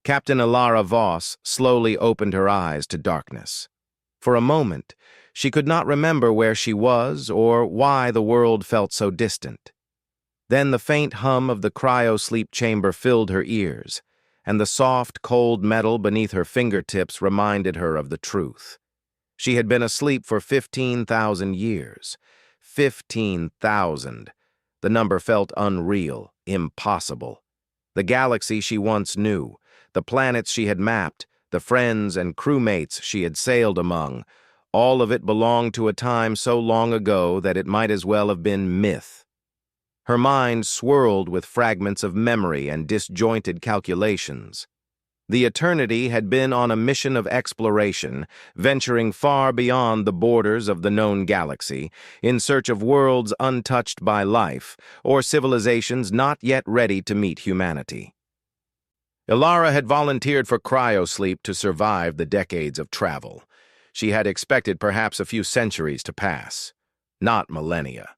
Captain Ilara Voss slowly opened her eyes to darkness. For a moment, she could not remember where she was or why the world felt so distant. Then the faint hum of the cryo-sleep chamber filled her ears, and the soft, cold metal beneath her fingertips reminded her of the truth. She had been asleep for 15,000 years. 15,000. The number felt unreal, impossible. The galaxy she once knew, the planets she had mapped, the friends and crewmates she had sailed among, all of it belonged to a time so long ago that it might as well have been myth. Her mind swirled with fragments of memory and disjointed calculations. The Eternity had been on a mission of exploration, venturing far beyond the borders of the known galaxy, in search of worlds untouched by life, or civilizations not yet ready to meet humanity. Ilara had volunteered for cryosleep to survive the decades of travel. She had expected perhaps a few centuries to pass, not millennia.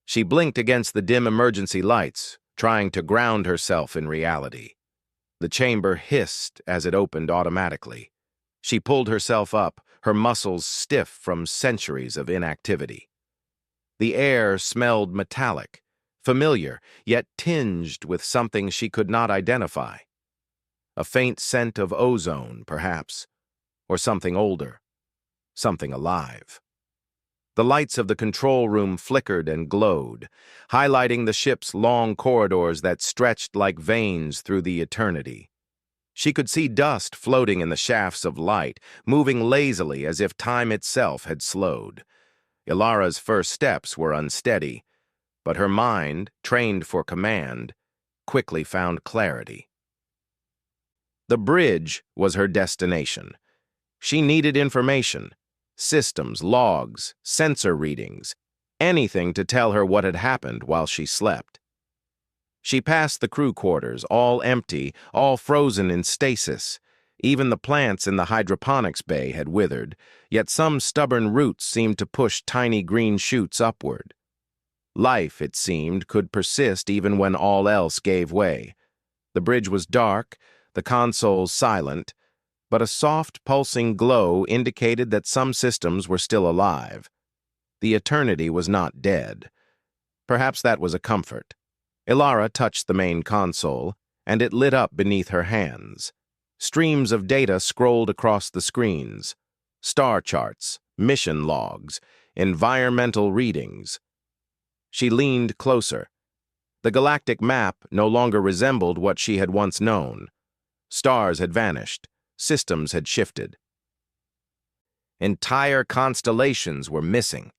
She blinked against the dim emergency lights, trying to ground herself in reality. The chamber hissed as it opened automatically. She pulled herself up, her muscles stiff from centuries of inactivity. The air smelled metallic, familiar, yet tinged with something she could not identify. A faint scent of ozone, perhaps, or something older, something alive. The lights of the control room flickered and glowed, highlighting the ship's long corridors that stretched like veins through the eternity. She could see dust floating in the shafts of light, moving lazily as if time itself had slowed. Ilara's first steps were unsteady, but her mind, trained for command, quickly found clarity. The bridge was her destination. She needed information. Systems, logs, sensor readings, anything to tell her what had happened while she slept. She passed the crew quarters, all empty, all frozen in stasis. Even the plants in the hydroponics bay had withered, yet some stubborn roots seemed to push tiny green shoots upward. Life, it seemed, could persist even when all else gave way. The bridge was dark, the consoles silent, but a soft, pulsing glow indicated that some systems were still alive. The Eternity was not dead. Perhaps that was a comfort. Ilara touched the main console, and it lit up beneath her hands. Streams of data scrolled across the screens. Star charts, mission logs, environmental readings. She leaned closer. The galactic map no longer resembled what she had once known. Stars had vanished. Systems had shifted. Entire constellations were missing.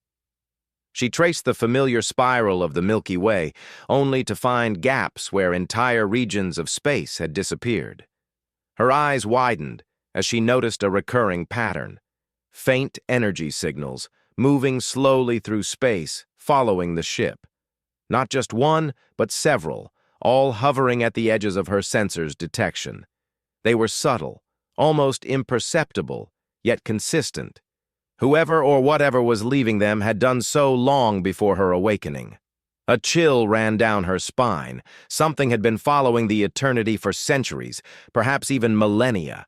She traced the familiar spiral of the Milky Way, only to find gaps where entire regions of space had disappeared. Her eyes widened as she noticed a recurring pattern. Faint energy signals, moving slowly through space, following the ship. Not just one, but several, all hovering at the edges of her sensor's detection. They were subtle, almost imperceptible, yet consistent. Whoever or whatever was leaving them had done so long before her awakening. A chill ran down her spine. Something had been following the Eternity for centuries, perhaps even millennia.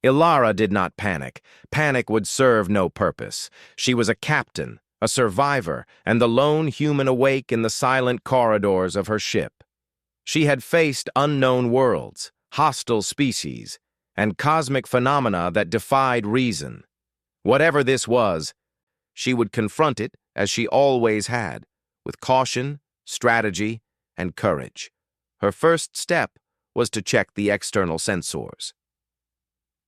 Ilara did not panic. Panic would serve no purpose. She was a captain, a survivor, and the lone human awake in the silent corridors of her ship. She had faced unknown worlds, hostile species, and cosmic phenomena that defied reason. Whatever this was, she would confront it as she always had, with caution, strategy, and courage. Her first step was to check the external sensors.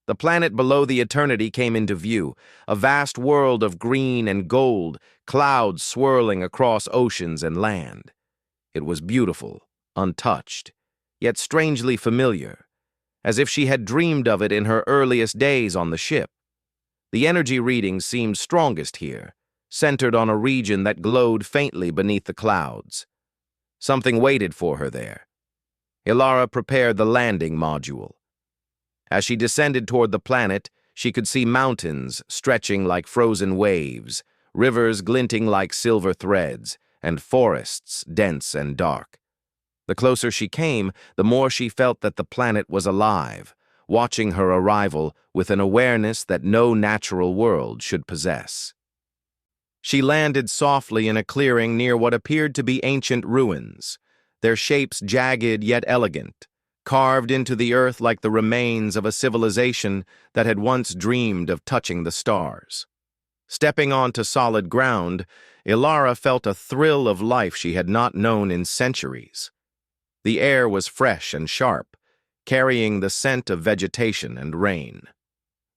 The planet below the Eternity came into view, a vast world of green and gold, clouds swirling across oceans and land. It was beautiful, untouched, yet strangely familiar, as if she had dreamed of it in her earliest days on the ship. The energy readings seemed strongest here, centered on a region that glowed faintly beneath the clouds. Something waited for her there. Ilara prepared the landing module. As she descended toward the planet, she could see mountains stretching like frozen waves, rivers glinting like silver threads, and forests dense and dark. The closer she came, the more she felt that the planet was alive, watching her arrival with an awareness that no natural world should possess. She landed softly in a clearing near what appeared to be ancient ruins, their shapes jagged yet elegant, carved into the earth like the remains of a civilization that had once dreamed of touching the stars. Stepping onto solid ground, Ilara felt a thrill of life she had not known in centuries. The air was fresh and sharp, carrying the scent of vegetation and rain.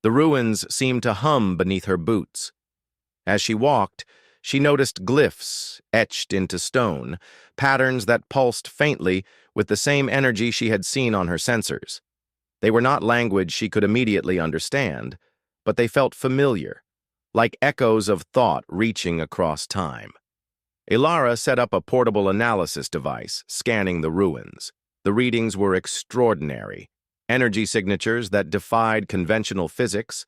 The ruins seemed to hum beneath her boots. As she walked, she noticed glyphs etched into stone, patterns that pulsed faintly with the same energy she had seen on her sensors. They were not language she could immediately understand, but they felt familiar, like echoes of thought reaching across time. Ilara set up a portable analysis device, scanning the ruins. The readings were extraordinary. Energy signatures that defied conventional physics,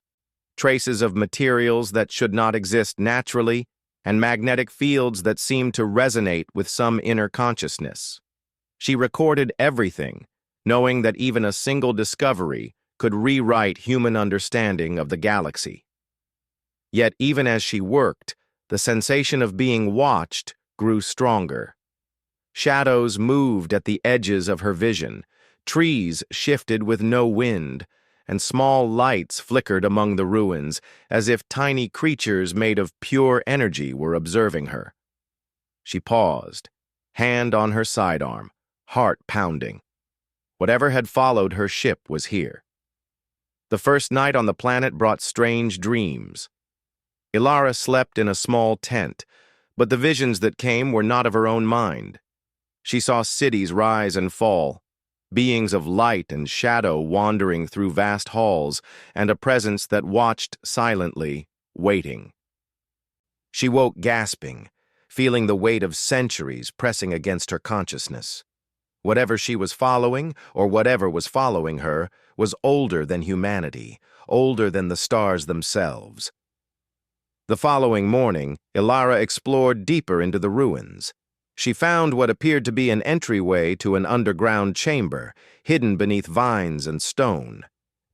traces of materials that should not exist naturally, and magnetic fields that seemed to resonate with some inner consciousness. She recorded everything, knowing that even a single discovery could rewrite human understanding of the galaxy. Yet even as she worked, the sensation of being watched grew stronger. Shadows moved at the edges of her vision, trees shifted with no wind, and small lights flickered among the ruins as if tiny creatures made of pure energy were observing her. She paused, hand on her sidearm, heart pounding. Whatever had followed her ship was here. The first night on the planet brought strange dreams. Ilara slept in a small tent, but the visions that came were not of her own mind. She saw cities rise and fall, beings of light and shadow wandering through vast halls, and a presence that watched silently, waiting. She woke gasping, feeling the weight of centuries pressing against her consciousness. Whatever she was following, or whatever was following her, was older than humanity, older than the stars themselves. The following morning, Ilara explored deeper into the ruins. She found what appeared to be an entryway to an underground chamber, hidden beneath vines and stone.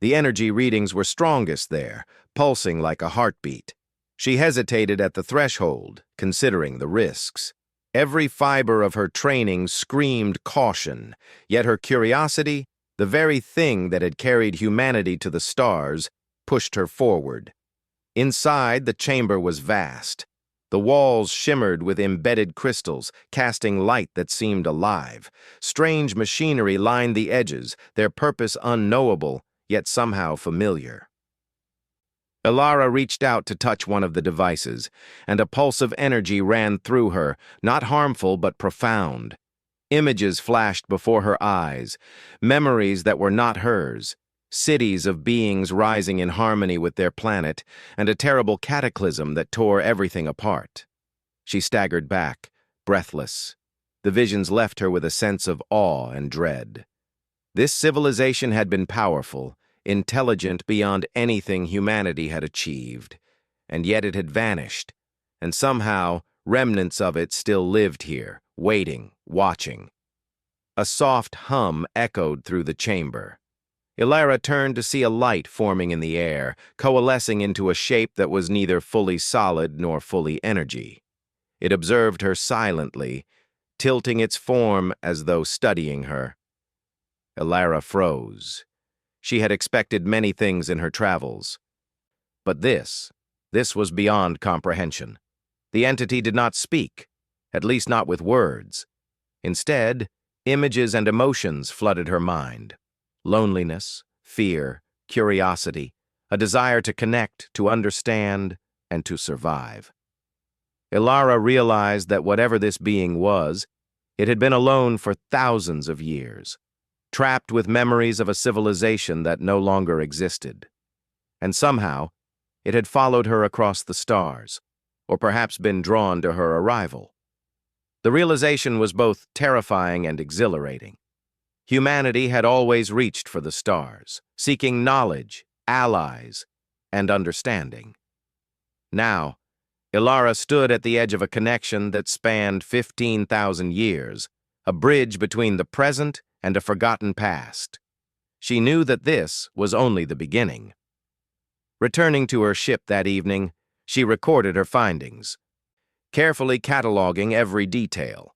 The energy readings were strongest there, pulsing like a heartbeat. She hesitated at the threshold, considering the risks. Every fiber of her training screamed caution, yet her curiosity, the very thing that had carried humanity to the stars, pushed her forward. Inside, the chamber was vast. The walls shimmered with embedded crystals, casting light that seemed alive. Strange machinery lined the edges, their purpose unknowable, yet somehow familiar. Ilara reached out to touch one of the devices, and a pulse of energy ran through her, not harmful but profound. Images flashed before her eyes, memories that were not hers, cities of beings rising in harmony with their planet, and a terrible cataclysm that tore everything apart. She staggered back, breathless. The visions left her with a sense of awe and dread. This civilization had been powerful, intelligent beyond anything humanity had achieved, and yet it had vanished, and somehow remnants of it still lived here, waiting, watching. A soft hum echoed through the chamber. Ilara turned to see a light forming in the air, coalescing into a shape that was neither fully solid nor fully energy. It observed her silently, tilting its form as though studying her. Ilara froze. She had expected many things in her travels. But this was beyond comprehension. The entity did not speak, at least not with words. Instead, images and emotions flooded her mind. Loneliness, fear, curiosity, a desire to connect, to understand, and to survive. Ilara realized that whatever this being was, it had been alone for thousands of years, trapped with memories of a civilization that no longer existed. And somehow, it had followed her across the stars, or perhaps been drawn to her arrival. The realization was both terrifying and exhilarating. Humanity had always reached for the stars, seeking knowledge, allies, and understanding. Now, Ilara stood at the edge of a connection that spanned 15,000 years, a bridge between the present and a forgotten past. She knew that this was only the beginning. Returning to her ship that evening, she recorded her findings, carefully cataloging every detail.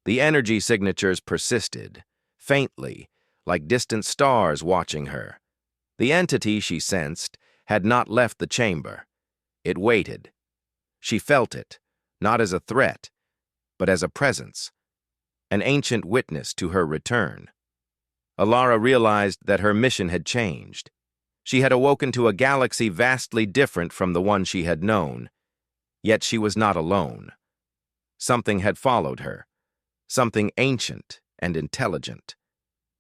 The energy signatures persisted, faintly, like distant stars watching her. The entity, she sensed, had not left the chamber. It waited. She felt it, not as a threat, but as a presence, an ancient witness to her return. Alara realized that her mission had changed. She had awoken to a galaxy vastly different from the one she had known. Yet she was not alone. Something had followed her, something ancient and intelligent.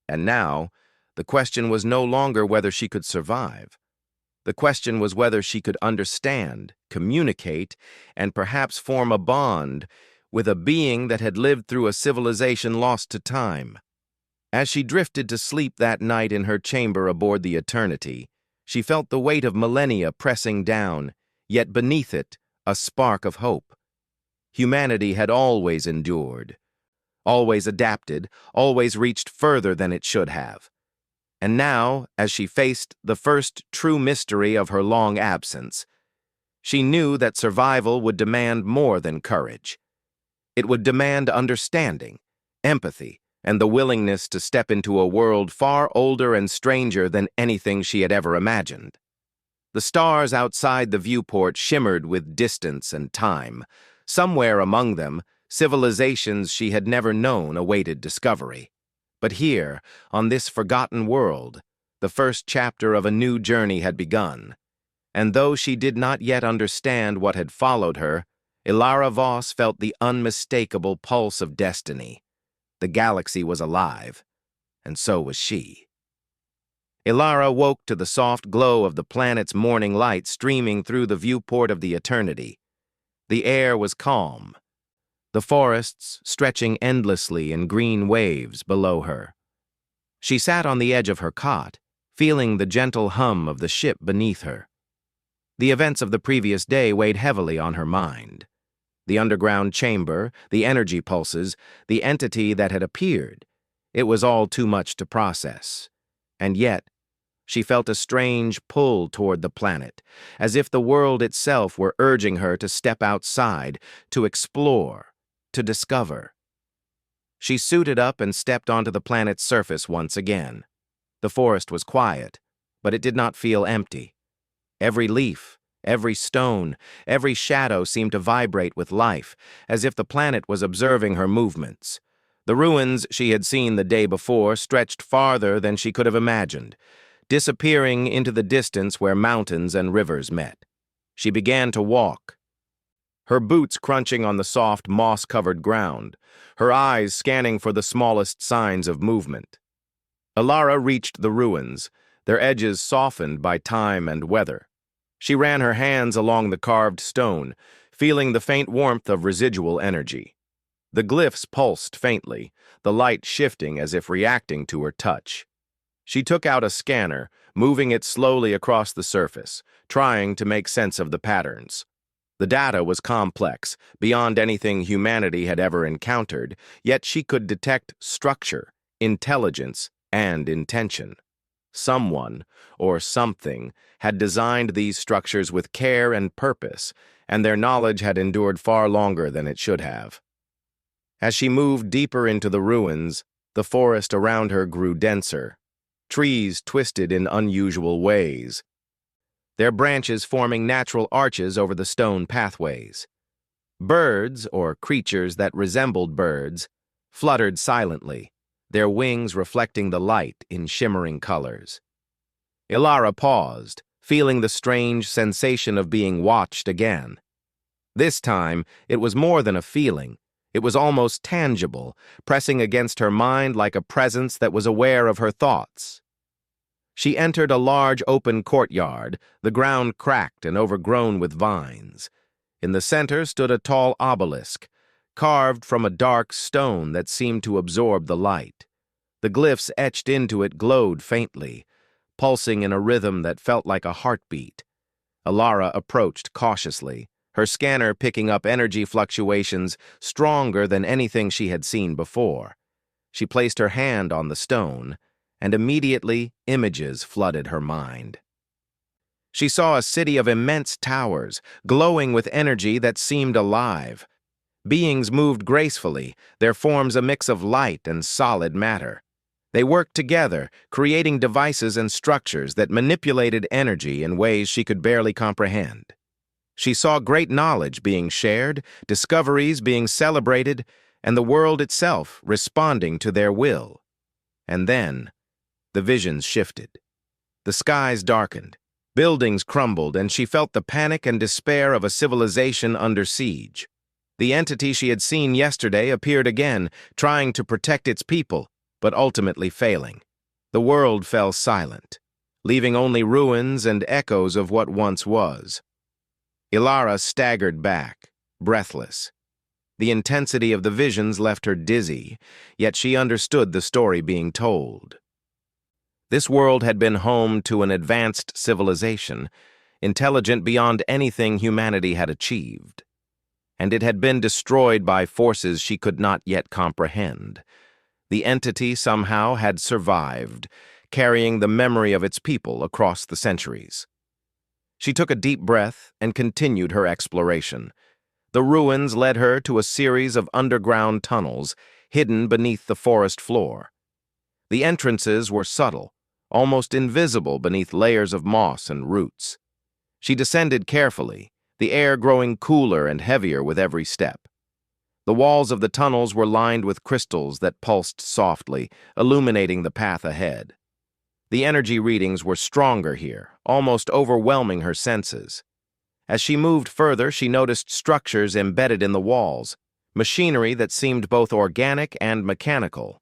And now, the question was no longer whether she could survive. The question was whether she could understand, communicate, and perhaps form a bond with a being that had lived through a civilization lost to time. As she drifted to sleep that night in her chamber aboard the Eternity, she felt the weight of millennia pressing down, yet beneath it, a spark of hope. Humanity had always endured, always adapted, always reached further than it should have. And now, as she faced the first true mystery of her long absence, she knew that survival would demand more than courage. It would demand understanding, empathy, and the willingness to step into a world far older and stranger than anything she had ever imagined. The stars outside the viewport shimmered with distance and time. Somewhere among them, civilizations she had never known awaited discovery. But here, on this forgotten world, the first chapter of a new journey had begun. And though she did not yet understand what had followed her, Ilara Voss felt the unmistakable pulse of destiny. The galaxy was alive, and so was she. Ilara woke to the soft glow of the planet's morning light streaming through the viewport of the Eternity. The air was calm, the forests stretching endlessly in green waves below her. She sat on the edge of her cot, feeling the gentle hum of the ship beneath her. The events of the previous day weighed heavily on her mind. The underground chamber, the energy pulses, the entity that had appeared. It was all too much to process. And yet, she felt a strange pull toward the planet, as if the world itself were urging her to step outside, to explore, to discover. She suited up and stepped onto the planet's surface once again. The forest was quiet, but it did not feel empty. Every leaf, every stone, every shadow seemed to vibrate with life, as if the planet was observing her movements. The ruins she had seen the day before stretched farther than she could have imagined, disappearing into the distance where mountains and rivers met. She began to walk, her boots crunching on the soft, moss-covered ground, her eyes scanning for the smallest signs of movement. Ilara reached the ruins, their edges softened by time and weather. She ran her hands along the carved stone, feeling the faint warmth of residual energy. The glyphs pulsed faintly, the light shifting as if reacting to her touch. She took out a scanner, moving it slowly across the surface, trying to make sense of the patterns. The data was complex, beyond anything humanity had ever encountered, yet she could detect structure, intelligence, and intention. Someone, or something, had designed these structures with care and purpose, and their knowledge had endured far longer than it should have. As she moved deeper into the ruins, the forest around her grew denser. Trees twisted in unusual ways, their branches forming natural arches over the stone pathways. Birds, or creatures that resembled birds, fluttered silently, their wings reflecting the light in shimmering colors. Ilara paused, feeling the strange sensation of being watched again. This time, it was more than a feeling. It was almost tangible, pressing against her mind like a presence that was aware of her thoughts. She entered a large open courtyard, the ground cracked and overgrown with vines. In the center stood a tall obelisk, carved from a dark stone that seemed to absorb the light. The glyphs etched into it glowed faintly, pulsing in a rhythm that felt like a heartbeat. Ilara approached cautiously, her scanner picking up energy fluctuations stronger than anything she had seen before. She placed her hand on the stone, and immediately images flooded her mind. She saw a city of immense towers, glowing with energy that seemed alive. Beings moved gracefully, their forms a mix of light and solid matter. They worked together, creating devices and structures that manipulated energy in ways she could barely comprehend. She saw great knowledge being shared, discoveries being celebrated, and the world itself responding to their will. And then, the visions shifted. The skies darkened, buildings crumbled, and she felt the panic and despair of a civilization under siege. The entity she had seen yesterday appeared again, trying to protect its people, but ultimately failing. The world fell silent, leaving only ruins and echoes of what once was. Ilara staggered back, breathless. The intensity of the visions left her dizzy, yet she understood the story being told. This world had been home to an advanced civilization, intelligent beyond anything humanity had achieved. And it had been destroyed by forces she could not yet comprehend. The entity somehow had survived, carrying the memory of its people across the centuries. She took a deep breath and continued her exploration. The ruins led her to a series of underground tunnels, hidden beneath the forest floor. The entrances were subtle, almost invisible beneath layers of moss and roots. She descended carefully, the air growing cooler and heavier with every step. The walls of the tunnels were lined with crystals that pulsed softly, illuminating the path ahead. The energy readings were stronger here, almost overwhelming her senses. As she moved further, she noticed structures embedded in the walls, machinery that seemed both organic and mechanical,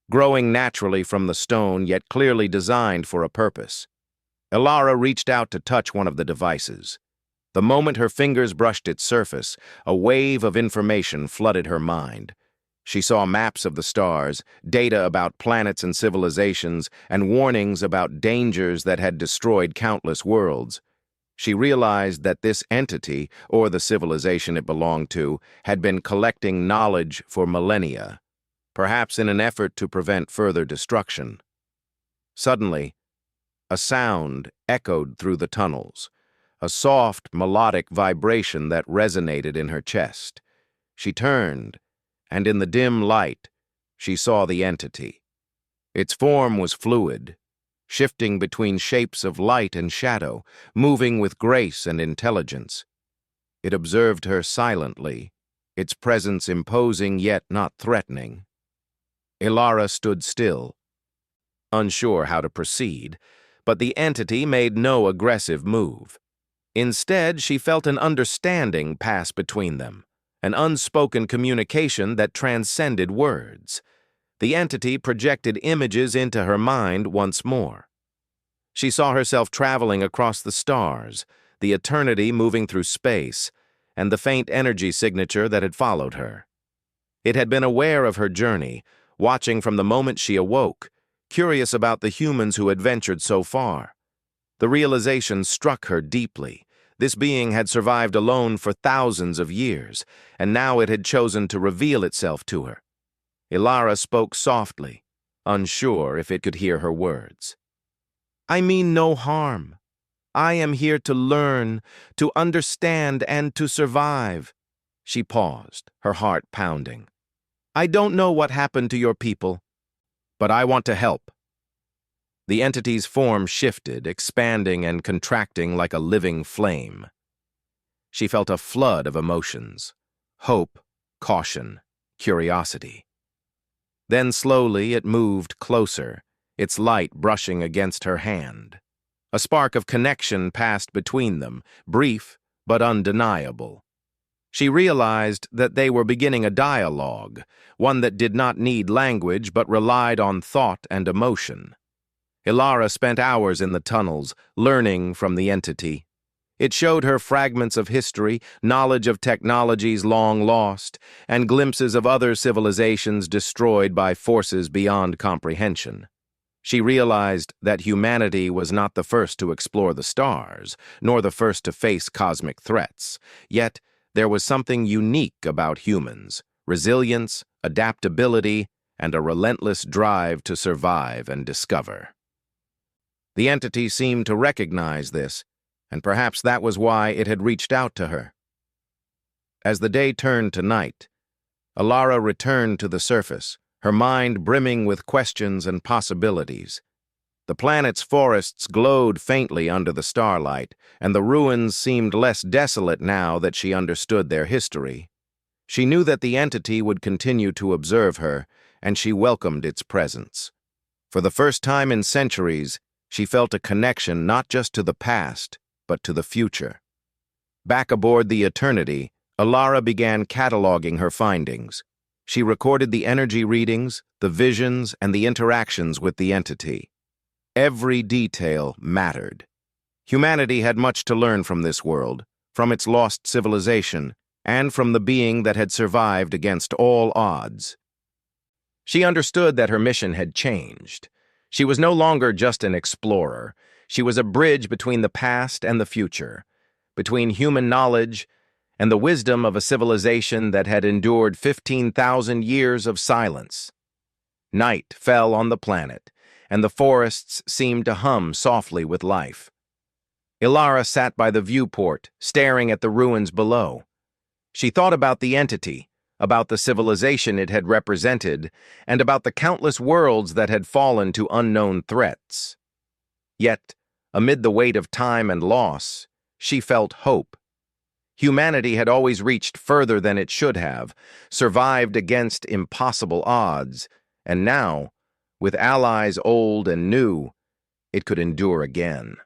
growing naturally from the stone yet clearly designed for a purpose. Ilara reached out to touch one of the devices. The moment her fingers brushed its surface, a wave of information flooded her mind. She saw maps of the stars, data about planets and civilizations, and warnings about dangers that had destroyed countless worlds. She realized that this entity, or the civilization it belonged to, had been collecting knowledge for millennia, perhaps in an effort to prevent further destruction. Suddenly, a sound echoed through the tunnels, a soft, melodic vibration that resonated in her chest. She turned, and in the dim light, she saw the entity. Its form was fluid, shifting between shapes of light and shadow, moving with grace and intelligence. It observed her silently, its presence imposing yet not threatening. Ilara stood still, unsure how to proceed, but the entity made no aggressive move. Instead, she felt an understanding pass between them, an unspoken communication that transcended words. The entity projected images into her mind once more. She saw herself traveling across the stars, the eternity moving through space, and the faint energy signature that had followed her. It had been aware of her journey, watching from the moment she awoke, curious about the humans who had ventured so far. The realization struck her deeply. This being had survived alone for thousands of years, and now it had chosen to reveal itself to her. Ilara spoke softly, unsure if it could hear her words. "I mean no harm. I am here to learn, to understand, and to survive." She paused, her heart pounding. "I don't know what happened to your people, but I want to help." The entity's form shifted, expanding and contracting like a living flame. She felt a flood of emotions: hope, caution, curiosity. Then slowly it moved closer, its light brushing against her hand. A spark of connection passed between them, brief but undeniable. She realized that they were beginning a dialogue, one that did not need language but relied on thought and emotion. Ilara spent hours in the tunnels, learning from the entity. It showed her fragments of history, knowledge of technologies long lost, and glimpses of other civilizations destroyed by forces beyond comprehension. She realized that humanity was not the first to explore the stars, nor the first to face cosmic threats. Yet, there was something unique about humans: resilience, adaptability, and a relentless drive to survive and discover. The entity seemed to recognize this, and perhaps that was why it had reached out to her. As the day turned to night, Alara returned to the surface, her mind brimming with questions and possibilities. The planet's forests glowed faintly under the starlight, and the ruins seemed less desolate now that she understood their history. She knew that the entity would continue to observe her, and she welcomed its presence. For the first time in centuries, she felt a connection not just to the past, but to the future. Back aboard the Eternity, Alara began cataloging her findings. She recorded the energy readings, the visions, and the interactions with the entity. Every detail mattered. Humanity had much to learn from this world, from its lost civilization, and from the being that had survived against all odds. She understood that her mission had changed. She was no longer just an explorer. She was a bridge between the past and the future, between human knowledge and the wisdom of a civilization that had endured 15,000 years of silence. Night fell on the planet, and the forests seemed to hum softly with life. Alara sat by the viewport, staring at the ruins below. She thought about the entity, about the civilization it had represented, and about the countless worlds that had fallen to unknown threats. Yet, amid the weight of time and loss, she felt hope. Humanity had always reached further than it should have, survived against impossible odds, and now, with allies old and new, it could endure again.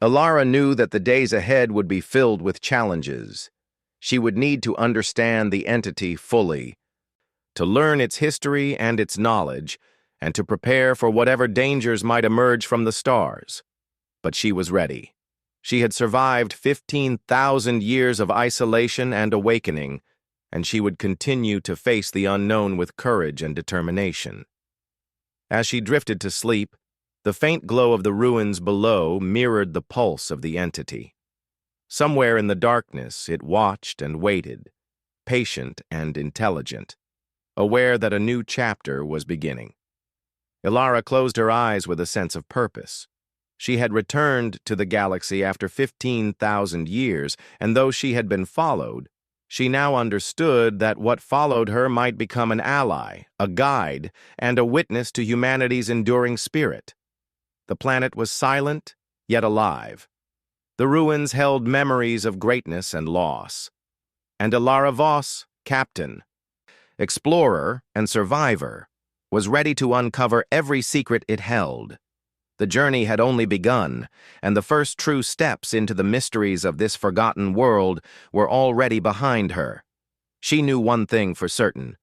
Alara knew that the days ahead would be filled with challenges. She would need to understand the entity fully, to learn its history and its knowledge, and to prepare for whatever dangers might emerge from the stars. But she was ready. She had survived 15,000 years of isolation and awakening, and she would continue to face the unknown with courage and determination. As she drifted to sleep, the faint glow of the ruins below mirrored the pulse of the entity. Somewhere in the darkness, it watched and waited, patient and intelligent, aware that a new chapter was beginning. Alara closed her eyes with a sense of purpose. She had returned to the galaxy after 15,000 years, and though she had been followed, she now understood that what followed her might become an ally, a guide, and a witness to humanity's enduring spirit. The planet was silent, yet alive. The ruins held memories of greatness and loss. And Alara Voss, captain, explorer, and survivor, was ready to uncover every secret it held. The journey had only begun, and the first true steps into the mysteries of this forgotten world were already behind her. She knew one thing for certain.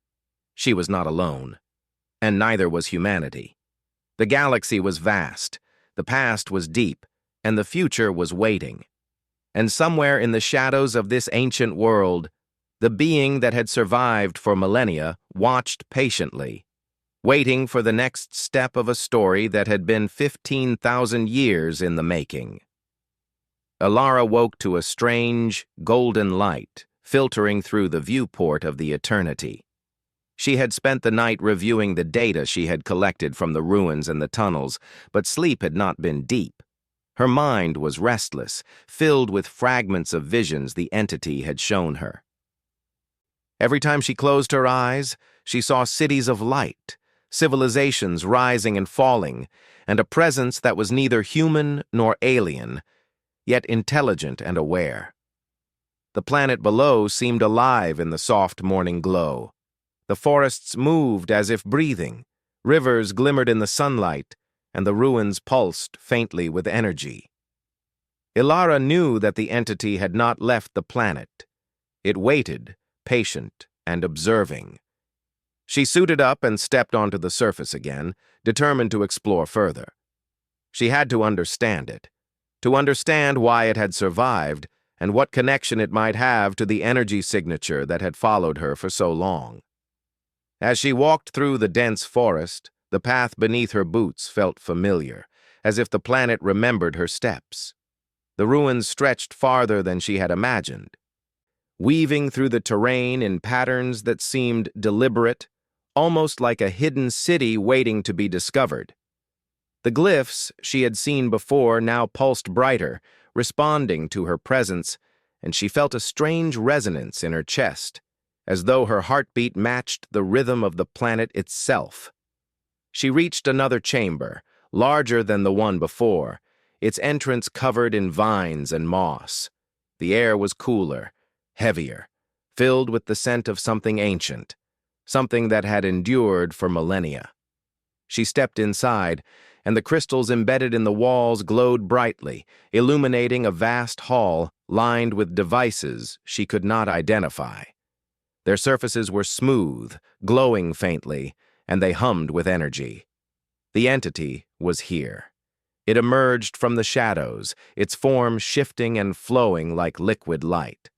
She was not alone, and neither was humanity. The galaxy was vast, the past was deep, and the future was waiting. And somewhere in the shadows of this ancient world, the being that had survived for millennia watched patiently, waiting for the next step of a story that had been 15,000 years in the making. Alara woke to a strange, golden light filtering through the viewport of the Eternity. She had spent the night reviewing the data she had collected from the ruins and the tunnels, but sleep had not been deep. Her mind was restless, filled with fragments of visions the entity had shown her. Every time she closed her eyes, she saw cities of light, civilizations rising and falling, and a presence that was neither human nor alien, yet intelligent and aware. The planet below seemed alive in the soft morning glow. The forests moved as if breathing, rivers glimmered in the sunlight, and the ruins pulsed faintly with energy. Alara knew that the entity had not left the planet. It waited, patient and observing. She suited up and stepped onto the surface again, determined to explore further. She had to understand it, to understand why it had survived and what connection it might have to the energy signature that had followed her for so long. As she walked through the dense forest, the path beneath her boots felt familiar, as if the planet remembered her steps. The ruins stretched farther than she had imagined, weaving through the terrain in patterns that seemed deliberate, almost like a hidden city waiting to be discovered. The glyphs she had seen before now pulsed brighter, responding to her presence, and she felt a strange resonance in her chest, as though her heartbeat matched the rhythm of the planet itself. She reached another chamber, larger than the one before, its entrance covered in vines and moss. The air was cooler, heavier, filled with the scent of something ancient, something that had endured for millennia. She stepped inside, and the crystals embedded in the walls glowed brightly, illuminating a vast hall lined with devices she could not identify. Their surfaces were smooth, glowing faintly, and they hummed with energy. The entity was here. It emerged from the shadows, its form shifting and flowing like liquid light.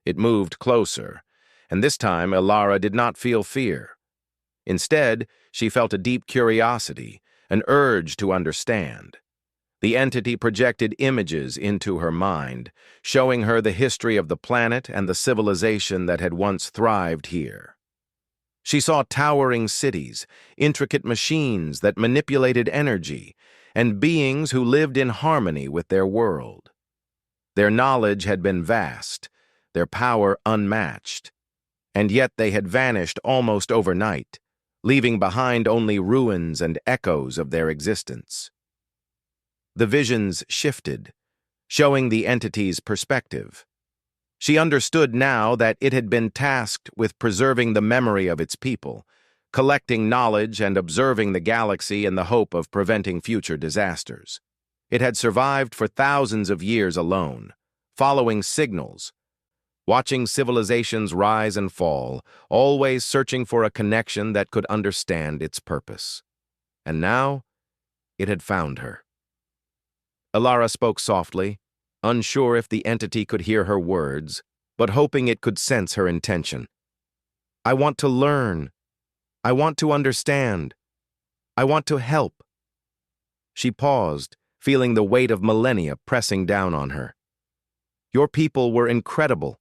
It moved closer, and this time Elara did not feel fear. Instead, she felt a deep curiosity, an urge to understand. The entity projected images into her mind, showing her the history of the planet and the civilization that had once thrived here. She saw towering cities, intricate machines that manipulated energy, and beings who lived in harmony with their world. Their knowledge had been vast, their power unmatched, and yet they had vanished almost overnight, leaving behind only ruins and echoes of their existence. The visions shifted, showing the entity's perspective. She understood now that it had been tasked with preserving the memory of its people, collecting knowledge and observing the galaxy in the hope of preventing future disasters. It had survived for thousands of years alone, following signals, watching civilizations rise and fall, always searching for a connection that could understand its purpose. And now, it had found her. Elara spoke softly, unsure if the entity could hear her words, but hoping it could sense her intention. "I want to learn. I want to understand. I want to help." She paused, feeling the weight of millennia pressing down on her. "Your people were incredible.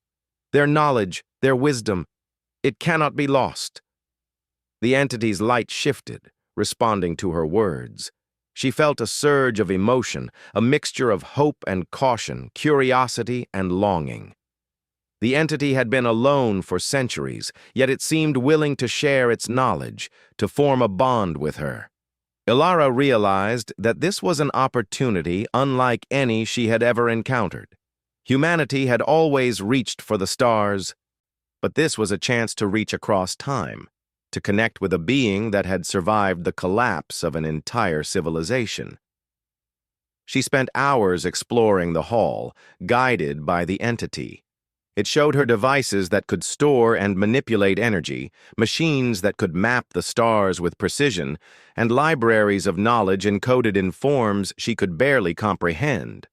Their knowledge, their wisdom, it cannot be lost." The entity's light shifted, responding to her words. She felt a surge of emotion, a mixture of hope and caution, curiosity and longing. The entity had been alone for centuries, yet it seemed willing to share its knowledge, to form a bond with her. Elara realized that this was an opportunity unlike any she had ever encountered. Humanity had always reached for the stars, but this was a chance to reach across time, to connect with a being that had survived the collapse of an entire civilization. She spent hours exploring the hall, guided by the entity. It showed her devices that could store and manipulate energy, machines that could map the stars with precision, and libraries of knowledge encoded in forms she could barely comprehend.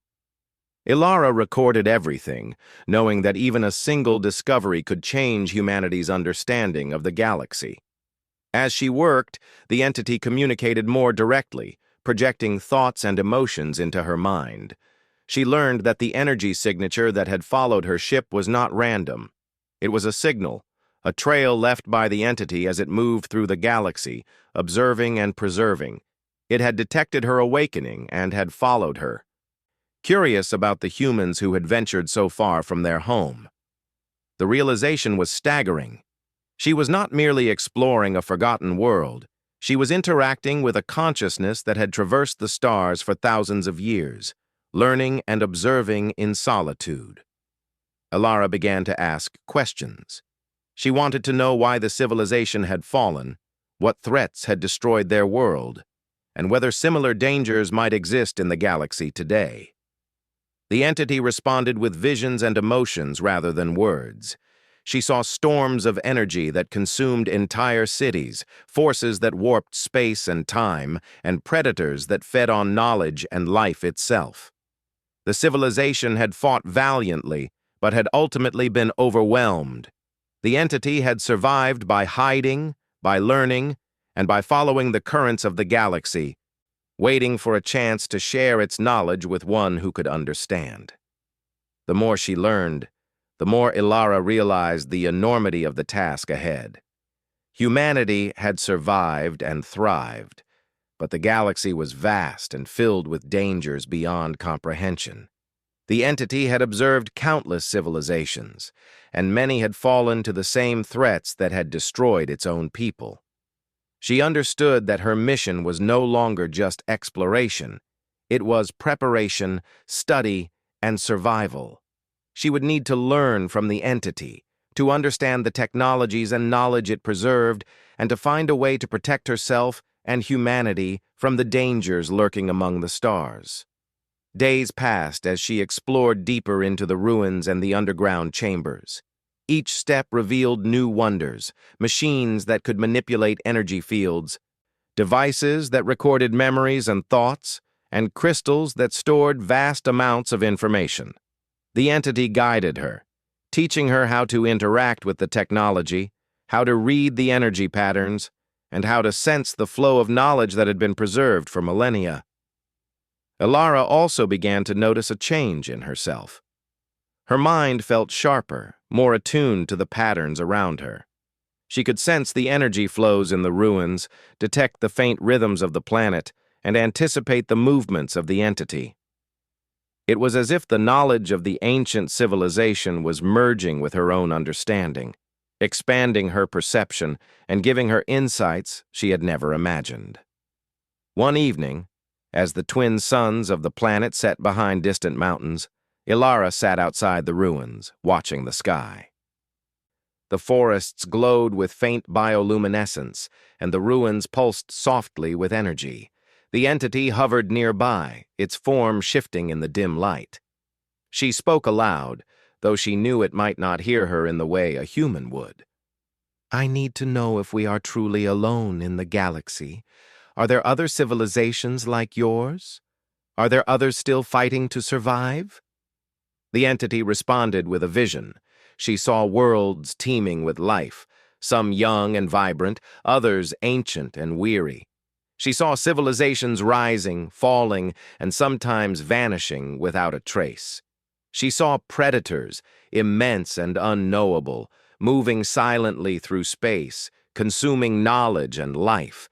Elara recorded everything, knowing that even a single discovery could change humanity's understanding of the galaxy. As she worked, the entity communicated more directly, projecting thoughts and emotions into her mind. She learned that the energy signature that had followed her ship was not random. It was a signal, a trail left by the entity as it moved through the galaxy, observing and preserving. It had detected her awakening and had followed her, curious about the humans who had ventured so far from their home. The realization was staggering. She was not merely exploring a forgotten world. She was interacting with a consciousness that had traversed the stars for thousands of years, learning and observing in solitude. Elara began to ask questions. She wanted to know why the civilization had fallen, what threats had destroyed their world, and whether similar dangers might exist in the galaxy today. The entity responded with visions and emotions rather than words. She saw storms of energy that consumed entire cities, forces that warped space and time, and predators that fed on knowledge and life itself. The civilization had fought valiantly, but had ultimately been overwhelmed. The entity had survived by hiding, by learning, and by following the currents of the galaxy, waiting for a chance to share its knowledge with one who could understand. The more she learned, the more Elara realized the enormity of the task ahead. Humanity had survived and thrived, but the galaxy was vast and filled with dangers beyond comprehension. The entity had observed countless civilizations, and many had fallen to the same threats that had destroyed its own people. She understood that her mission was no longer just exploration. It was preparation, study, and survival. She would need to learn from the entity, to understand the technologies and knowledge it preserved, and to find a way to protect herself and humanity from the dangers lurking among the stars. Days passed as she explored deeper into the ruins and the underground chambers. Each step revealed new wonders, machines that could manipulate energy fields, devices that recorded memories and thoughts, and crystals that stored vast amounts of information. The entity guided her, teaching her how to interact with the technology, how to read the energy patterns, and how to sense the flow of knowledge that had been preserved for millennia. Ilara also began to notice a change in herself. Her mind felt sharper, more attuned to the patterns around her. She could sense the energy flows in the ruins, detect the faint rhythms of the planet, and anticipate the movements of the entity. It was as if the knowledge of the ancient civilization was merging with her own understanding, expanding her perception and giving her insights she had never imagined. One evening, as the twin suns of the planet set behind distant mountains, Ilara sat outside the ruins, watching the sky. The forests glowed with faint bioluminescence, and the ruins pulsed softly with energy. The entity hovered nearby, its form shifting in the dim light. She spoke aloud, though she knew it might not hear her in the way a human would. "I need to know if we are truly alone in the galaxy. Are there other civilizations like yours? Are there others still fighting to survive?" The entity responded with a vision. She saw worlds teeming with life, some young and vibrant, others ancient and weary. She saw civilizations rising, falling, and sometimes vanishing without a trace. She saw predators, immense and unknowable, moving silently through space, consuming knowledge and life.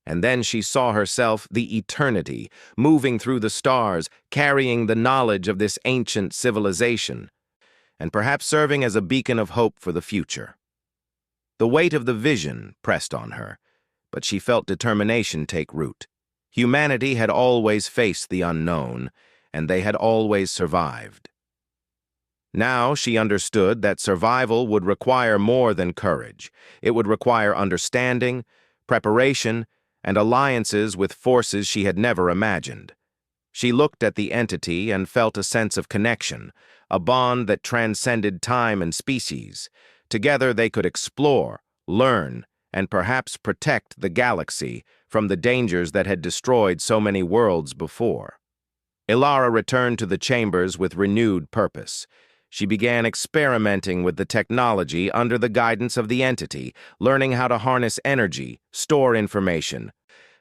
And then she saw herself, the eternity, moving through the stars, carrying the knowledge of this ancient civilization, and perhaps serving as a beacon of hope for the future. The weight of the vision pressed on her, but she felt determination take root. Humanity had always faced the unknown, and they had always survived. Now she understood that survival would require more than courage. It would require understanding, preparation, and alliances with forces she had never imagined. She looked at the entity and felt a sense of connection, a bond that transcended time and species. Together they could explore, learn, and perhaps protect the galaxy from the dangers that had destroyed so many worlds before. Ilara returned to the chambers with renewed purpose. She began experimenting with the technology under the guidance of the entity, learning how to harness energy, store information,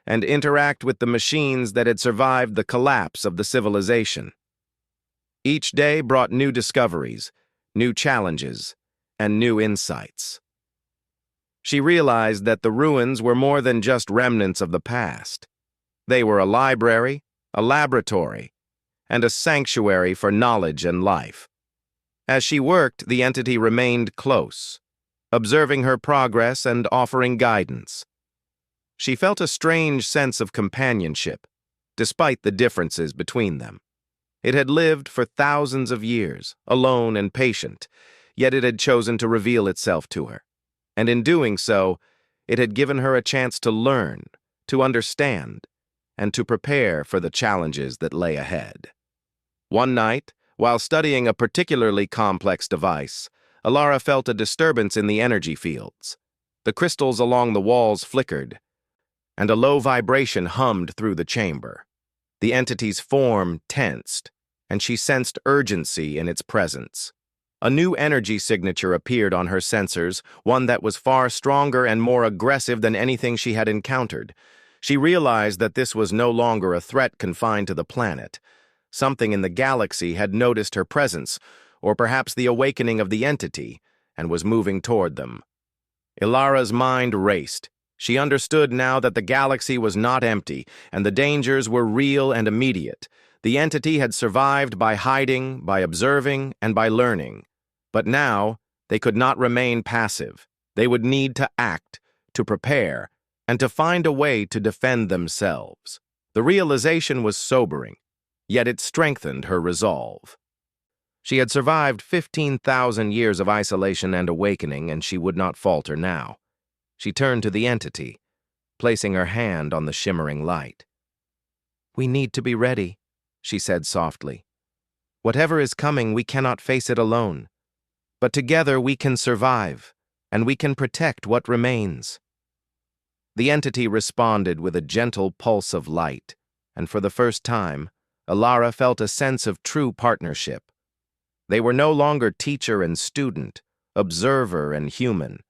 and interact with the machines that had survived the collapse of the civilization. Each day brought new discoveries, new challenges, and new insights. She realized that the ruins were more than just remnants of the past. They were a library, a laboratory, and a sanctuary for knowledge and life. As she worked, the entity remained close, observing her progress and offering guidance. She felt a strange sense of companionship, despite the differences between them. It had lived for thousands of years, alone and patient, yet it had chosen to reveal itself to her. And in doing so, it had given her a chance to learn, to understand, and to prepare for the challenges that lay ahead. One night, while studying a particularly complex device, Ilara felt a disturbance in the energy fields. The crystals along the walls flickered, and a low vibration hummed through the chamber. The entity's form tensed, and she sensed urgency in its presence. A new energy signature appeared on her sensors, one that was far stronger and more aggressive than anything she had encountered. She realized that this was no longer a threat confined to the planet. Something in the galaxy had noticed her presence, or perhaps the awakening of the entity, and was moving toward them. Ilara's mind raced. She understood now that the galaxy was not empty, and the dangers were real and immediate. The entity had survived by hiding, by observing, and by learning. But now, they could not remain passive. They would need to act, to prepare, and to find a way to defend themselves. The realization was sobering, yet it strengthened her resolve. She had survived 15,000 years of isolation and awakening, and she would not falter now. She turned to the entity, placing her hand on the shimmering light. "We need to be ready," she said softly. "Whatever is coming, we cannot face it alone. But together we can survive, and we can protect what remains." The entity responded with a gentle pulse of light, and for the first time, Ilara felt a sense of true partnership. They were no longer teacher and student, observer and human.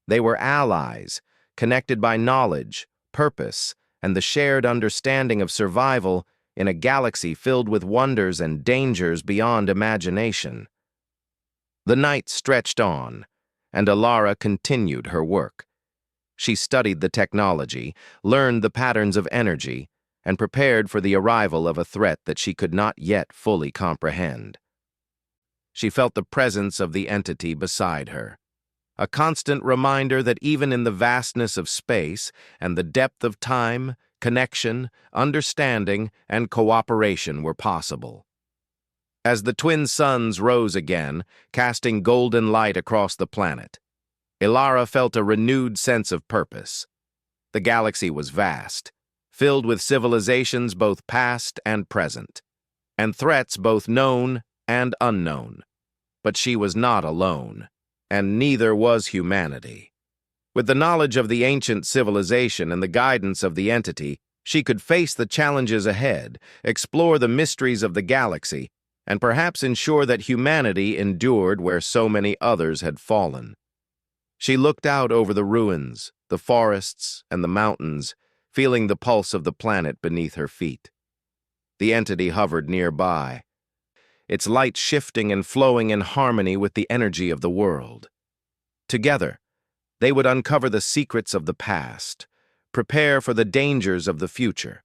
They were allies, connected by knowledge, purpose, and the shared understanding of survival in a galaxy filled with wonders and dangers beyond imagination. The night stretched on, and Ilara continued her work. She studied the technology, learned the patterns of energy, and prepared for the arrival of a threat that she could not yet fully comprehend. She felt the presence of the entity beside her, a constant reminder that even in the vastness of space and the depth of time, connection, understanding, and cooperation were possible. As the twin suns rose again, casting golden light across the planet, Ilara felt a renewed sense of purpose. The galaxy was vast, filled with civilizations both past and present, and threats both known and unknown. But she was not alone, and neither was humanity. With the knowledge of the ancient civilization and the guidance of the entity, she could face the challenges ahead, explore the mysteries of the galaxy, and perhaps ensure that humanity endured where so many others had fallen. She looked out over the ruins, the forests, and the mountains, feeling the pulse of the planet beneath her feet. The entity hovered nearby, its light shifting and flowing in harmony with the energy of the world. Together, they would uncover the secrets of the past, prepare for the dangers of the future,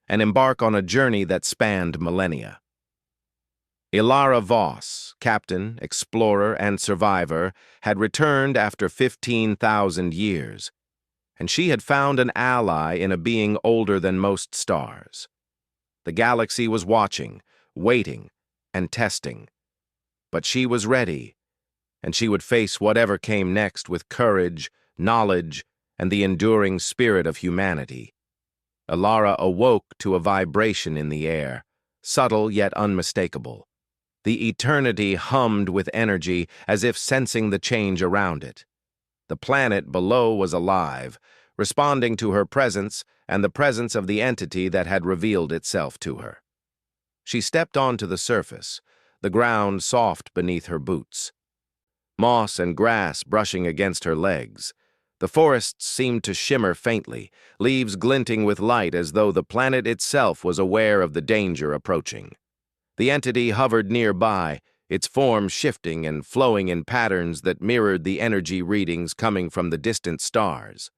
and embark on a journey that spanned millennia. Ilara Voss, captain, explorer, and survivor, had returned after 15,000 years, and she had found an ally in a being older than most stars. The galaxy was watching, waiting, and testing. But she was ready, and she would face whatever came next with courage, knowledge, and the enduring spirit of humanity. Ilara awoke to a vibration in the air, subtle yet unmistakable. The eternity hummed with energy as if sensing the change around it. The planet below was alive, responding to her presence and the presence of the entity that had revealed itself to her. She stepped onto the surface, the ground soft beneath her boots. Moss and grass brushing against her legs. The forests seemed to shimmer faintly, leaves glinting with light as though the planet itself was aware of the danger approaching. The entity hovered nearby, its form shifting and flowing in patterns that mirrored the energy readings coming from the distant stars.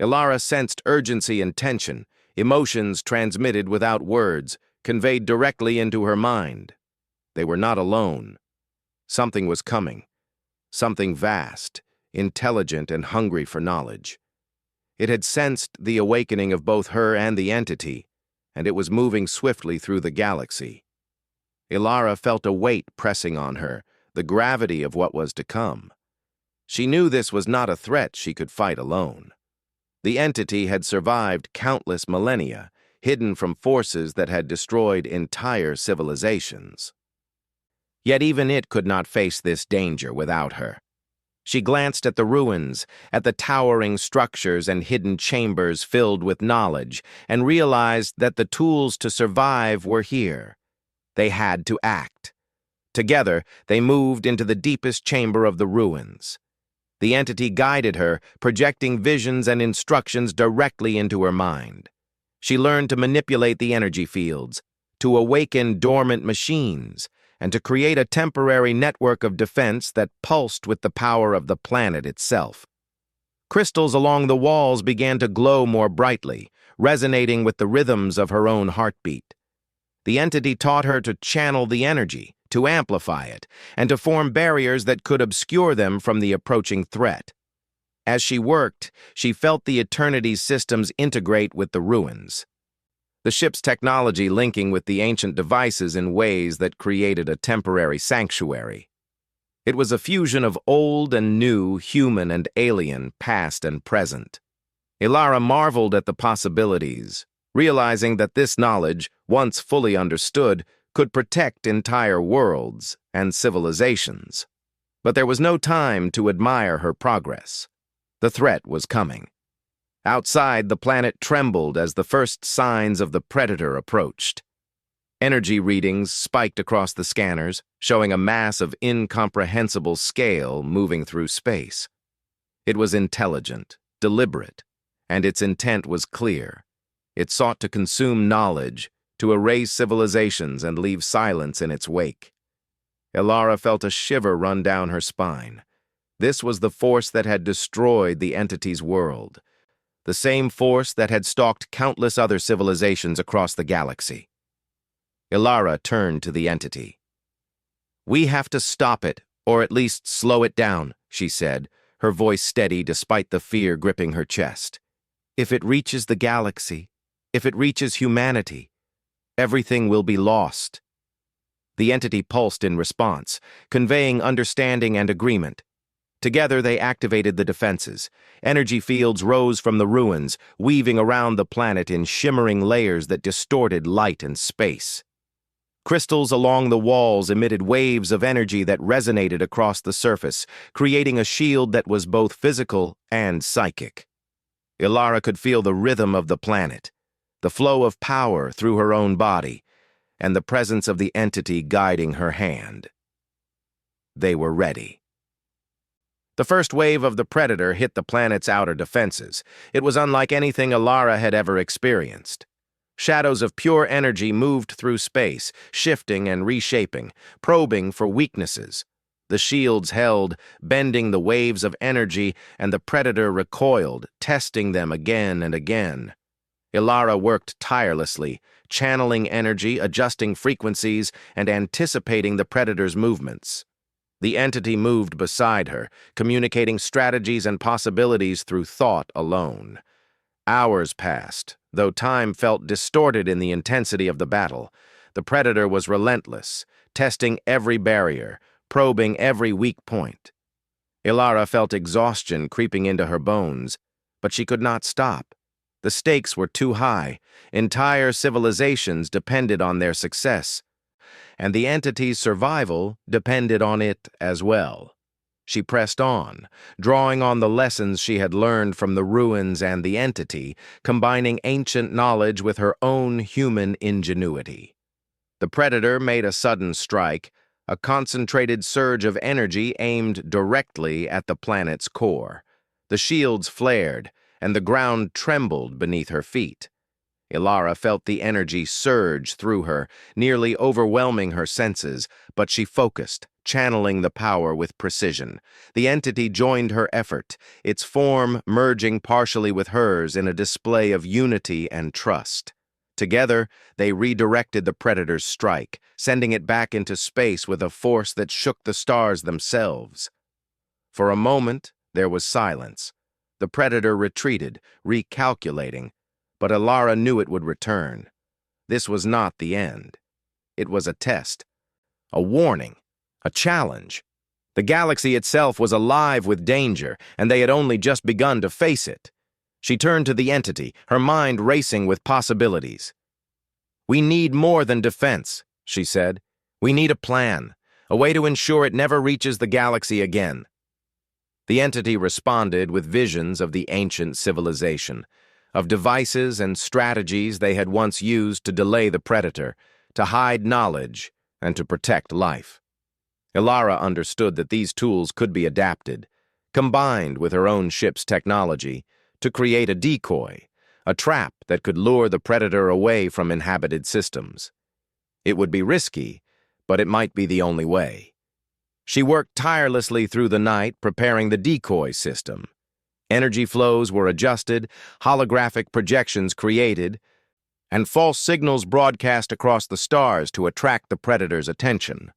Ilara sensed urgency and tension, emotions transmitted without words, conveyed directly into her mind. They were not alone. Something was coming. Something vast, intelligent, and hungry for knowledge. It had sensed the awakening of both her and the entity, and it was moving swiftly through the galaxy. Ilara felt a weight pressing on her, the gravity of what was to come. She knew this was not a threat she could fight alone. The entity had survived countless millennia, hidden from forces that had destroyed entire civilizations. Yet even it could not face this danger without her. She glanced at the ruins, at the towering structures and hidden chambers filled with knowledge, and realized that the tools to survive were here. They had to act. Together, they moved into the deepest chamber of the ruins. The entity guided her, projecting visions and instructions directly into her mind. She learned to manipulate the energy fields, to awaken dormant machines, and to create a temporary network of defense that pulsed with the power of the planet itself. Crystals along the walls began to glow more brightly, resonating with the rhythms of her own heartbeat. The entity taught her to channel the energy, to amplify it, and to form barriers that could obscure them from the approaching threat. As she worked, she felt the Eternity's systems integrate with the ruins, the ship's technology linking with the ancient devices in ways that created a temporary sanctuary. It was a fusion of old and new, human and alien, past and present. Ilara marveled at the possibilities, realizing that this knowledge, once fully understood, could protect entire worlds and civilizations. But there was no time to admire her progress. The threat was coming. Outside, the planet trembled as the first signs of the Predator approached. Energy readings spiked across the scanners, showing a mass of incomprehensible scale moving through space. It was intelligent, deliberate, and its intent was clear. It sought to consume knowledge, to erase civilizations and leave silence in its wake. Ilara felt a shiver run down her spine. This was the force that had destroyed the entity's world, the same force that had stalked countless other civilizations across the galaxy. Ilara turned to the entity. "We have to stop it, or at least slow it down," she said, her voice steady despite the fear gripping her chest. "If it reaches the galaxy, if it reaches humanity, everything will be lost." The entity pulsed in response, conveying understanding and agreement. Together they activated the defenses. Energy fields rose from the ruins, weaving around the planet in shimmering layers that distorted light and space. Crystals along the walls emitted waves of energy that resonated across the surface, creating a shield that was both physical and psychic. Ilara could feel the rhythm of the planet, the flow of power through her own body, and the presence of the entity guiding her hand. They were ready. The first wave of the Predator hit the planet's outer defenses. It was unlike anything Ilara had ever experienced. Shadows of pure energy moved through space, shifting and reshaping, probing for weaknesses. The shields held, bending the waves of energy, and the Predator recoiled, testing them again and again. Ilara worked tirelessly, channeling energy, adjusting frequencies, and anticipating the Predator's movements. The entity moved beside her, communicating strategies and possibilities through thought alone. Hours passed, though time felt distorted in the intensity of the battle. The Predator was relentless, testing every barrier, probing every weak point. Ilara felt exhaustion creeping into her bones, but she could not stop. The stakes were too high. Entire civilizations depended on their success, and the entity's survival depended on it as well. She pressed on, drawing on the lessons she had learned from the ruins and the entity, combining ancient knowledge with her own human ingenuity. The Predator made a sudden strike, a concentrated surge of energy aimed directly at the planet's core. The shields flared, and the ground trembled beneath her feet. Ilara felt the energy surge through her, nearly overwhelming her senses, but she focused, channeling the power with precision. The entity joined her effort, its form merging partially with hers in a display of unity and trust. Together, they redirected the Predator's strike, sending it back into space with a force that shook the stars themselves. For a moment, there was silence. The Predator retreated, recalculating, but Ilara knew it would return. This was not the end. It was a test, a warning, a challenge. The galaxy itself was alive with danger, and they had only just begun to face it. She turned to the entity, her mind racing with possibilities. "We need more than defense," she said. "We need a plan, a way to ensure it never reaches the galaxy again." The entity responded with visions of the ancient civilization, of devices and strategies they had once used to delay the Predator, to hide knowledge, and to protect life. Ilara understood that these tools could be adapted, combined with her own ship's technology, to create a decoy, a trap that could lure the Predator away from inhabited systems. It would be risky, but it might be the only way. She worked tirelessly through the night preparing the decoy system. Energy flows were adjusted, holographic projections created, and false signals broadcast across the stars to attract the Predator's attention.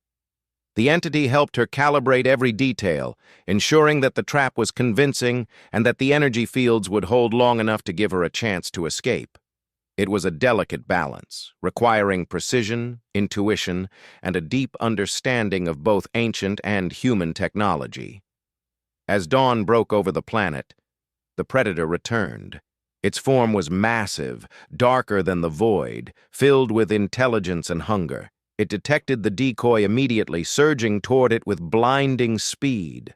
The entity helped her calibrate every detail, ensuring that the trap was convincing and that the energy fields would hold long enough to give her a chance to escape. It was a delicate balance, requiring precision, intuition, and a deep understanding of both ancient and human technology. As dawn broke over the planet, the Predator returned. Its form was massive, darker than the void, filled with intelligence and hunger. It detected the decoy immediately, surging toward it with blinding speed.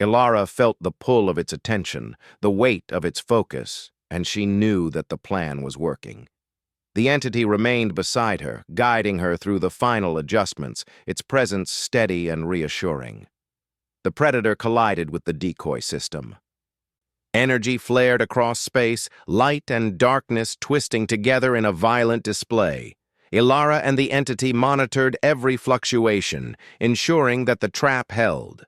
Ilara felt the pull of its attention, the weight of its focus, and she knew that the plan was working. The entity remained beside her, guiding her through the final adjustments, its presence steady and reassuring. The Predator collided with the decoy system. Energy flared across space, light and darkness twisting together in a violent display. Ilara and the entity monitored every fluctuation, ensuring that the trap held.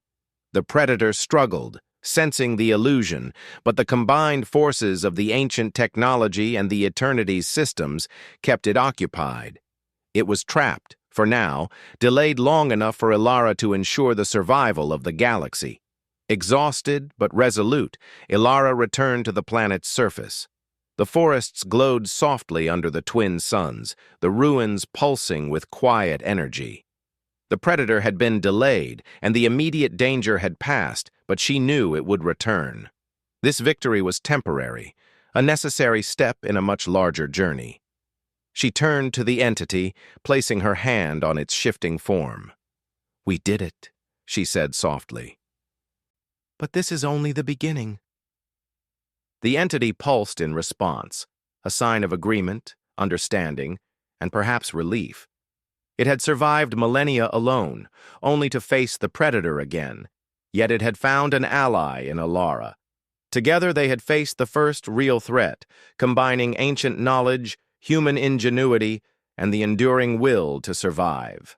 The Predator struggled, sensing the illusion, but the combined forces of the ancient technology and the Eternity's systems kept it occupied. It was trapped, for now, delayed long enough for Ilara to ensure the survival of the galaxy. Exhausted but resolute, Ilara returned to the planet's surface. The forests glowed softly under the twin suns, the ruins pulsing with quiet energy. The Predator had been delayed, and the immediate danger had passed, but she knew it would return. This victory was temporary, a necessary step in a much larger journey. She turned to the entity, placing her hand on its shifting form. "We did it," she said softly. "But this is only the beginning." The entity pulsed in response, a sign of agreement, understanding, and perhaps relief. It had survived millennia alone, only to face the Predator again, yet it had found an ally in Ilara. Together they had faced the first real threat, combining ancient knowledge, human ingenuity, and the enduring will to survive.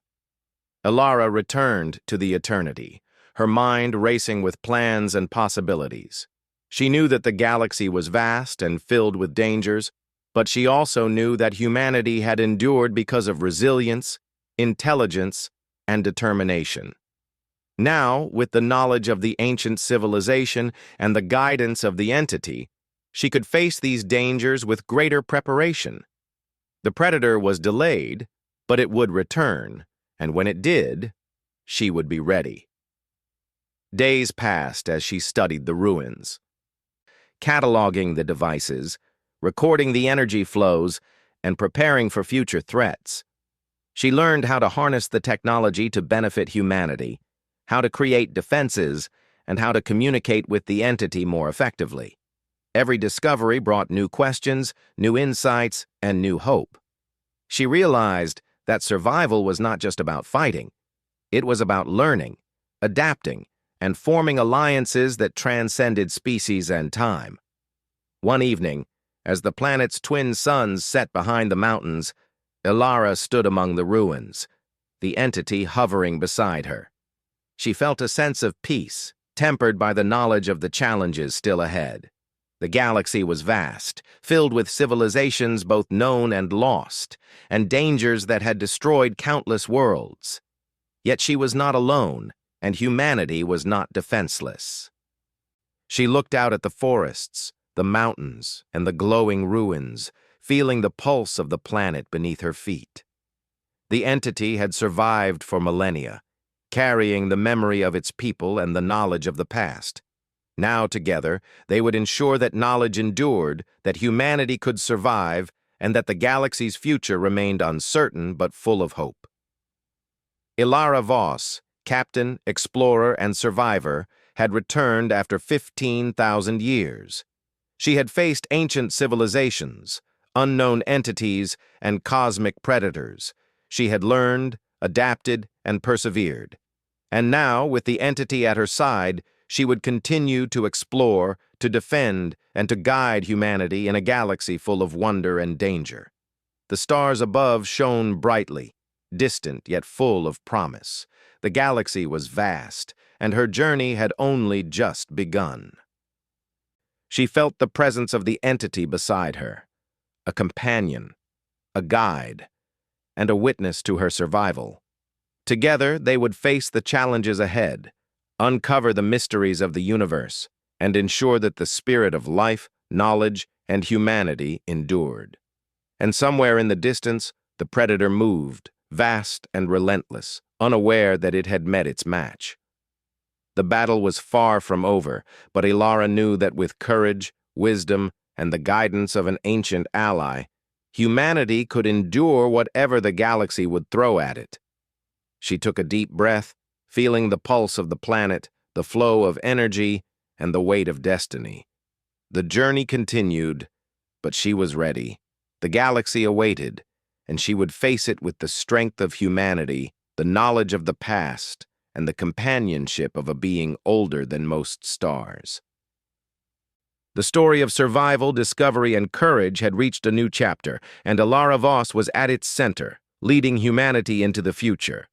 Ilara returned to the Eternity, her mind racing with plans and possibilities. She knew that the galaxy was vast and filled with dangers, but she also knew that humanity had endured because of resilience, intelligence, and determination. Now, with the knowledge of the ancient civilization and the guidance of the entity, she could face these dangers with greater preparation. The Predator was delayed, but it would return, and when it did, she would be ready. Days passed as she studied the ruins, cataloging the devices, recording the energy flows, and preparing for future threats. She learned how to harness the technology to benefit humanity, how to create defenses, and how to communicate with the entity more effectively. Every discovery brought new questions, new insights, and new hope. She realized that survival was not just about fighting. It was about learning, adapting, and forming alliances that transcended species and time. One evening, as the planet's twin suns set behind the mountains, Ilara stood among the ruins, the entity hovering beside her. She felt a sense of peace, tempered by the knowledge of the challenges still ahead. The galaxy was vast, filled with civilizations both known and lost, and dangers that had destroyed countless worlds. Yet she was not alone, and humanity was not defenseless. She looked out at the forests, the mountains, and the glowing ruins, feeling the pulse of the planet beneath her feet. The entity had survived for millennia, carrying the memory of its people and the knowledge of the past. Now together, they would ensure that knowledge endured, that humanity could survive, and that the galaxy's future remained uncertain but full of hope. Ilara Voss, captain, explorer, and survivor, had returned after 15,000 years. She had faced ancient civilizations, unknown entities, and cosmic predators. She had learned, adapted, and persevered. And now, with the entity at her side, she would continue to explore, to defend, and to guide humanity in a galaxy full of wonder and danger. The stars above shone brightly, distant yet full of promise. The galaxy was vast, and her journey had only just begun. She felt the presence of the entity beside her, a companion, a guide, and a witness to her survival. Together, they would face the challenges ahead, uncover the mysteries of the universe, and ensure that the spirit of life, knowledge, and humanity endured. And somewhere in the distance, the predator moved, vast and relentless, unaware that it had met its match. The battle was far from over, but Ilara knew that with courage, wisdom, and the guidance of an ancient ally, humanity could endure whatever the galaxy would throw at it. She took a deep breath, feeling the pulse of the planet, the flow of energy, and the weight of destiny. The journey continued, but she was ready. The galaxy awaited, and she would face it with the strength of humanity, the knowledge of the past, and the companionship of a being older than most stars. The story of survival, discovery, and courage had reached a new chapter, and Ilara Voss was at its center, leading humanity into the future.